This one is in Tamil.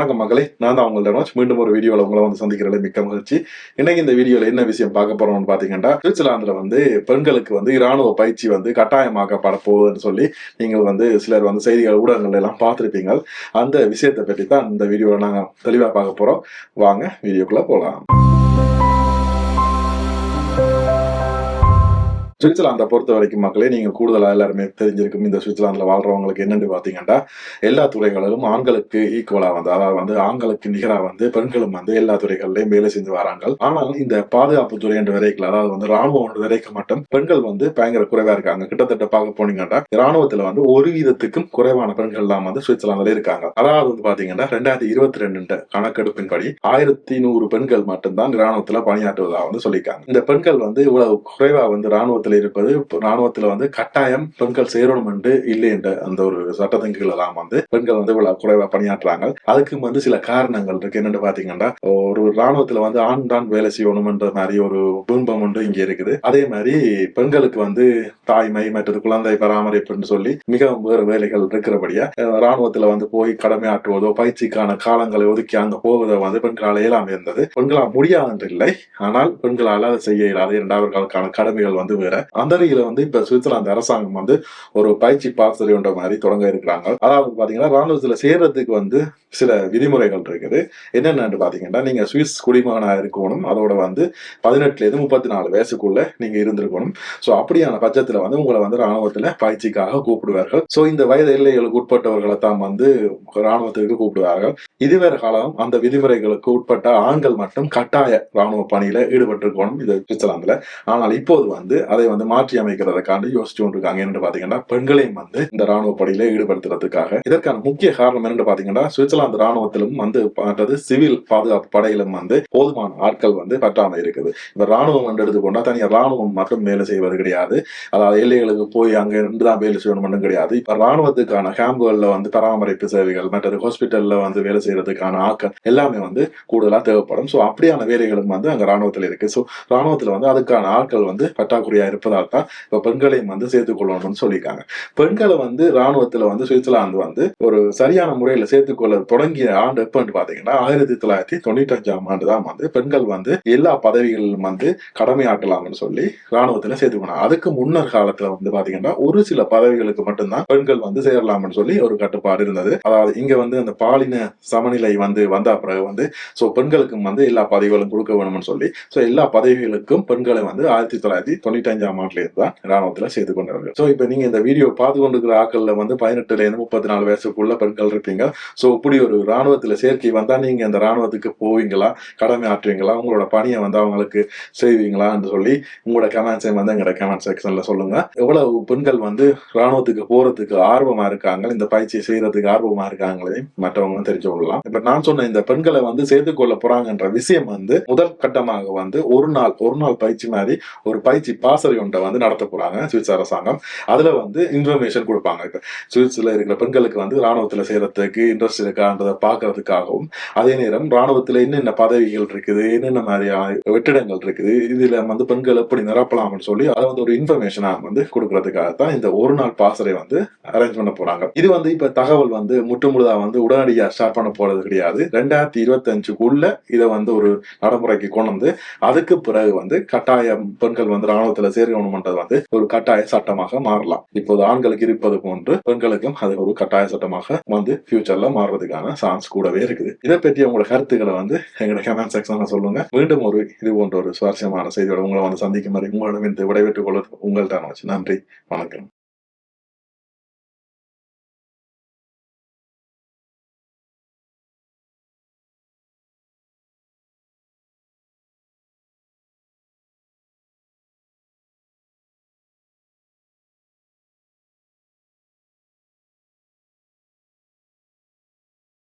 வணக்கம் மகளே, நான் தான் உங்கள்ட்ட மீண்டும் ஒரு வீடியோவில் உங்களை சந்திக்கிறதுல மிக்க மகிழ்ச்சி. இன்னைக்கு இந்த வீடியோவில் என்ன விஷயம் பார்க்க போறோம்னு பார்த்தீங்கன்னா, சுவிட்சர்லாந்தில் பெண்களுக்கு இராணுவ பயிற்சி கட்டாயமாக்கப்பட போகுதுன்னு சொல்லி நீங்கள் சிலர் செய்திகள் ஊடகங்கள் எல்லாம் பார்த்துருப்பீங்க. அந்த விஷயத்தை பற்றி தான் இந்த வீடியோவில் நாங்கள் தெளிவாக பார்க்க போறோம். வாங்க வீடியோக்குள்ள போகலாம். சுவிட்சர்லாந்தை பொறுத்த வரைக்கும் மக்களே, நீங்க கூடுதலா எல்லாருமே தெரிஞ்சிருக்கும். இந்த சுவிட்சர்லாந்துல வாழ்றவங்களுக்கு என்னன்னு பாத்தீங்கன்னா, எல்லா துறைகளிலும் ஆண்களுக்கு ஈக்குவலா அதாவது ஆண்களுக்கு நிகரா பெண்களும் எல்லா துறைகளிலையும் வேலை செஞ்சு வராங்க. ஆனால் இந்த பாதுகாப்பு துறை என்று வரைக்கும், அதாவது ராணுவம் என்று வரைக்கும் மட்டும் பெண்கள் பயங்கர குறைவா இருக்காங்க. கிட்டத்தட்ட பார்க்க போனீங்கன்னா ராணுவத்துல ஒரு வீதத்துக்கும் குறைவான பெண்கள் தான் சுவிட்சர்லாந்துல இருக்காங்க. அதாவது பாத்தீங்கன்னா 2022 கணக்கெடுப்பின்படி 1100 பெண்கள் மட்டும்தான் ராணுவத்துல பணியாற்றுவதாக சொல்லியிருக்காங்க. இந்த பெண்கள் இவ்வளவு குறைவா ராணுவத்துல இருப்பது, ராணுவத்துல கட்டாயம் பெண்கள் சேரணும் என்று இல்லை என்ற அந்த ஒரு சட்டத்தின் கீழ் எல்லாம் பெண்கள் இவ்வளவு குறைவா பணியாற்றுறாங்க. அதுக்கு சில காரணங்கள் இருக்கு. என்னன்னு பாத்தீங்கன்னா, ஒரு ராணுவத்துல ஆண் தான் வேலை செய்யணும் என்ற மாதிரி ஒரு பிம்பம் ஒன்று இங்க இருக்குது. அதே மாதிரி பெண்களுக்கு தாய்மை மற்றது குழந்தை பராமரிப்புன்னு சொல்லி மிகவும் வேறு வேலைகள் இருக்கிறபடியா ராணுவத்துல போய் கடமையாற்றுவதோ பயிற்சிக்கான காலங்களை ஒதுக்கி அங்க போவதோ பெண்களால் இயலாம இருந்தது. பெண்களால் முடியாது இல்லை, ஆனால் பெண்களால் அதை செய்ய இயலாது. இரண்டாவதுக்கான கடமைகள் வேற. அந்த இப்ப சுவிட்சர்லாந்து அரசாங்கம் ஒரு பயிற்சி பாசறை ஒன்ற மாதிரி தொடங்க இருக்கிறாங்க. அதாவது பாத்தீங்கன்னா ராணுவத்துல சேர்றதுக்கு சில விதிமுறைகள் இருக்குது. என்னென்னு பாத்தீங்கன்னா, நீங்க சுவிஸ் குடிமகனா இருக்கணும். அதோட 18 இருந்து 34 வயசுக்குள்ள நீங்க இருந்திருக்கணும். சோ அப்படியான பட்சத்துல உங்களை ராணுவத்துல பயிற்சிக்காக கூப்பிடுவார்கள். சோ இந்த வயது எல்லைகளுக்கு உட்பட்டவர்களை தான் ராணுவத்துக்கு கூப்பிடுவார்கள். இதுவரை காலம் அந்த விதிமுறைகளுக்கு உட்பட்ட ஆண்கள் மட்டும் கட்டாய ராணுவ பணியில ஈடுபட்டிருக்கணும் இது சுவிட்சர்லாந்துல. ஆனால் இப்போது அதை மாற்றி அமைக்கிறதுக்காண்டி யோசிச்சு கொண்டிருக்காங்க. என்னன்னு பாத்தீங்கன்னா, பெண்களையும் இந்த ராணுவ பணியில ஈடுபடுத்துறதுக்காக. இதற்கான முக்கிய காரணம் என்னன்னு பாத்தீங்கன்னா, சுவிட்சர்லாந்து ராணுவத்திலும் மற்றது சிவில் பாதுகாப்பு படையிலும் போதுமான ஆட்கள் பற்றாம இருக்குது. இப்ப ராணுவம் எடுத்துக்கொண்டா தனியார் ராணுவம் மட்டும் வேலை செய்வது கிடையாது. அதாவது எல்லைகளுக்கு போய் அங்க இருந்துதான் வேலை செய்யணும் மட்டும் கிடையாது. இப்ப ராணுவத்துக்கான கேம்புகள்ல பராமரிப்பு சேவைகள் மற்றது ஹாஸ்பிட்டல்ல வேலை செய்யறதுக்கான ஆட்கள் எல்லாமே கூடுதலா தேவைப்படும். சோ அப்படியான வேலைகளும் அங்க ராணுவத்துல இருக்கு. சோ ராணுவத்துல அதுக்கான ஆட்கள் பற்றாக்குறையா இருப்பதால் தான் இப்ப பெண்களையும் சேர்த்துக் கொள்ளணும்னு சொல்லியிருக்காங்க. பெண்களை ராணுவத்துல சுவிட்சர்லாந்து ஒரு சரியான முறையில சேர்த்துக்கொள்ள தொடங்கிய ஆண்டு எப்பன்னு பாத்தீங்கன்னா 1995ஆம் ஆண்டு தான் பெண்கள் எல்லா பதவிகளிலும் கடமையாற்றலாம்னு சொல்லி ராணுவத்துல சேர்த்துக்கணும். அதுக்கு முன்னர் காலத்துல பாத்தீங்கன்னா ஒரு சில பதவிகளுக்கு மட்டும்தான் பெண்கள் சேரலாம்னு சொல்லி ஒரு கட்டுப்பாடு இருந்தது. அதாவது இங்க அந்த பாலின சமநிலை வந்தா பிறகு சோ பெண்களுக்கும் எல்லா பதவிகளும் கொடுக்க வேணும்னு சொல்லி சோ எல்லா பதவிகளுக்கும் பெண்களை 1995ஆம் ஆண்டுல தான் ராணுவத்துல சேர்த்து கொண்டார்கள். சோ இப்ப நீங்க இந்த வீடியோ பார்த்து கொண்டிருக்கிற ஆட்கள்ல 18 இருந்து 34 வயசுக்குள்ள பெண்கள் இருப்பீங்க. சோ இப்படி ஒரு ராணுவத்துல சேர்க்கை வந்தா நீங்க அந்த ராணுவத்துக்கு போவீங்களா, கடமை ஆற்றுவீங்களா, உங்களோட பணியை அவங்களுக்கு செய்வீங்களா என்று சொல்லி உங்களோட கமெண்ட்ஸை எங்களோட கமெண்ட் செக்ஷன்ல சொல்லுங்க. எவ்வளவு பெண்கள் ராணுவத்துக்கு போறதுக்கு ஆர்வமா இருக்காங்க, இந்த பயிற்சியை செய்யறதுக்கு ஆர்வமா இருக்காங்களே மற்றவங்க தெரிஞ்சு கொள்ளலாம். இப்ப நான் சொன்ன இந்த பெண்களை சேர்த்துக் கொள்ள போறாங்கன்ற விஷயம் முதல் கட்டமாக ஒரு நாள் பயிற்சி மாதிரி ஒரு பயிற்சி பாசறை ஒன்றை நடத்த போறாங்க சுவிஸ் அரசாங்கம். அதுல இன்ஃபர்மேஷன் கொடுப்பாங்க. இப்ப சுவிஸ்ல இருக்கிற பெண்களுக்கு ராணுவத்துல செய்யறதுக்கு இன்ட்ரெஸ்ட் இருக்கான்றதை பாக்குறதுக்காகவும், அதே நேரம் ராணுவத்துல என்னென்ன பதவிகள் இருக்குது, என்னென்ன மாதிரியான வெற்றிடங்கள் இருக்குது, இதுல பெண்கள் எப்படி நிரப்பலாம்னு சொல்லி அதை ஒரு இன்ஃபர்மேஷனா கொடுக்கறதுக்காக தான் இந்த ஒரு நாள் பாசறை அரேஞ்ச் பண்ண போறாங்க. இது இப்ப தகவல் முற்றுமுழுதா உடனடியா ஸ்டார்ட் பண்ண போறது கிடையாது. 2025க்குள்ள இதை ஒரு நடைமுறைக்கு கொண்டு அதுக்கு பிறகு கட்டாயம் பெண்கள் ராணுவத்துல சேரணும்ன்றது ஒரு கட்டாய சட்டமாக மாறலாம். இப்போது ஆண்களுக்கு இருப்பது போன்று பெண்களுக்கும் அது ஒரு கட்டாய சட்டமாக ஃபியூச்சர்ல மாறுறதுக்கான சான்ஸ் கூடவே இருக்குது. இதை பற்றி உங்களோட கருத்துக்களை எங்களோட கமெண்ட் செக்ஷன்ல சொல்லுங்க. மீண்டும் இது போன்ற ஒரு சுவாரஸ்யமான செய்தியோட உங்களை சந்திக்கும் வரை உங்களிடம் விடைபெற்றுக் கொள்வது உங்கள்தான். நன்றி, வணக்கம்.